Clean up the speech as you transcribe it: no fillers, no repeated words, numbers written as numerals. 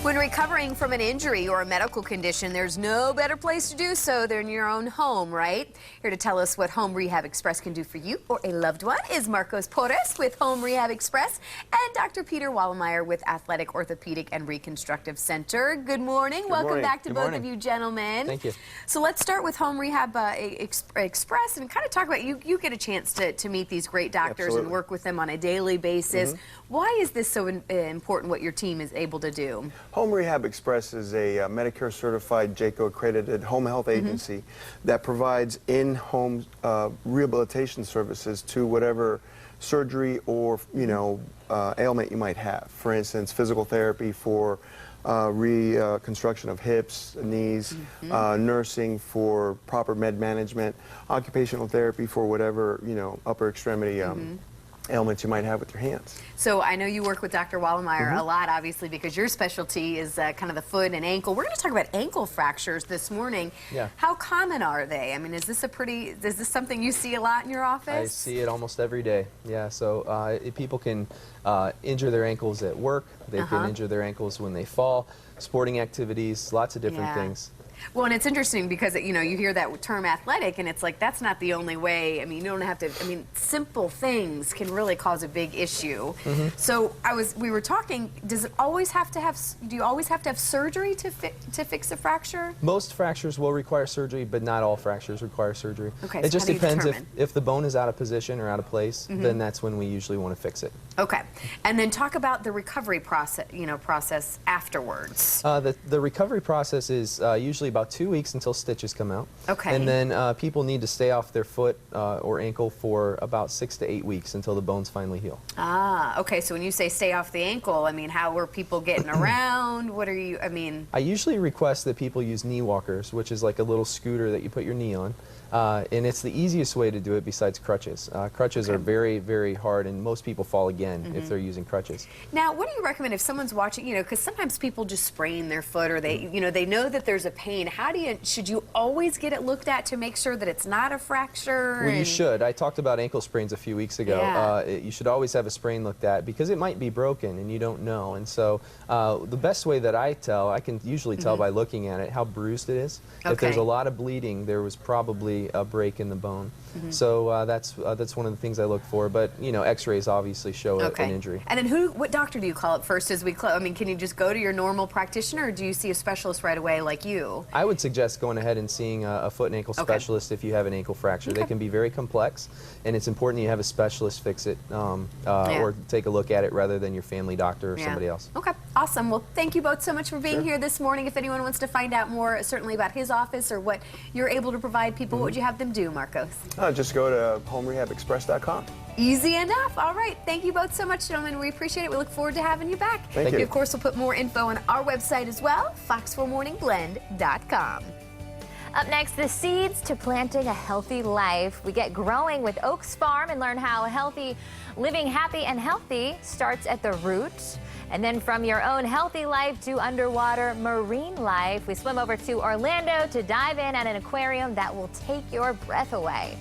When recovering from an injury or a medical condition, there's no better place to do so than your own home, right? Here to tell us what Home Rehab Express can do for you or a loved one is Marcos Porras with Home Rehab Express and Dr. Peter Wallenmeyer with Athletic Orthopedic and Reconstructive Center. Good morning. Welcome back to both of you gentlemen. Thank you. So let's start with Home Rehab Express and kind of talk about, you get a chance to meet these great doctors and work with them on a daily basis. Why is this so important, what your team is able to do? Home Rehab Express is a Medicare certified JACO accredited home health agency that provides in-home rehabilitation services to whatever surgery or ailment you might have. For instance, physical therapy for reconstruction of hips, knees, nursing for proper med management, occupational therapy for whatever upper extremity ailments you might have with your hands. So I know you work with Dr. Wallenmeyer a lot, obviously, because your specialty is kind of the foot and ankle. We're going to talk about ankle fractures this morning. Yeah. How common are they? I mean, is this something you see a lot in your office? I see it almost every day. Yeah. So people can injure their ankles at work. They can injure their ankles when they fall. Sporting activities, lots of different things. Well, and it's interesting because, you hear that term athletic, and it's like, that's not the only way. I mean, you don't have to, simple things can really cause a big issue. So we were talking, do you always have to have surgery to fix a fracture? Most fractures will require surgery, but not all fractures require surgery. Okay, it just depends if the bone is out of position or out of place, then that's when we usually want to fix it. Okay. And then talk about the recovery process afterwards. The recovery process is usually about 2 weeks until stitches come out. Okay. And then people need to stay off their foot or ankle for about 6 to 8 weeks until the bones finally heal. Ah, okay. So when you say stay off the ankle, how are people getting around? What are you, I usually request that people use knee walkers, which is like a little scooter that you put your knee on. And it's the easiest way to do it besides crutches. Crutches are very, very hard, and most people fall again if they're using crutches. Now, what do you recommend if someone's watching, because sometimes people just sprain their foot or they, they know that there's a pain. Should you always get it looked at to make sure that it's not a fracture? Well, you should. I talked about ankle sprains a few weeks ago. Yeah. You should always have a sprain looked at because it might be broken and you don't know. And so the best way that I can usually tell by looking at it how bruised it is. Okay. If there's a lot of bleeding, there was probably a break in the bone. So that's one of the things I look for. But X-rays obviously show an injury. And then what doctor do you call it first as we close? Can you just go to your normal practitioner, or do you see a specialist right away like you? I would suggest going ahead and seeing a foot and ankle specialist if you have an ankle fracture. They can be very complex, and it's important you have a specialist fix it or take a look at it rather than your family doctor or somebody else. Okay, awesome. Well, thank you both so much for being here this morning. If anyone wants to find out more, certainly about his office or what you're able to provide people, what would you have them do, Marcos? Just go to homerehabexpress.com. Easy enough. All right. Thank you both so much, gentlemen. We appreciate it. We look forward to having you back. Thank you. Of course, we'll put more info on our website as well, fox4morningblend.com. Up next, the seeds to planting a healthy life. We get growing with Oaks Farm and learn how living happy and healthy starts at the root. And then from your own healthy life to underwater marine life, we swim over to Orlando to dive in at an aquarium that will take your breath away.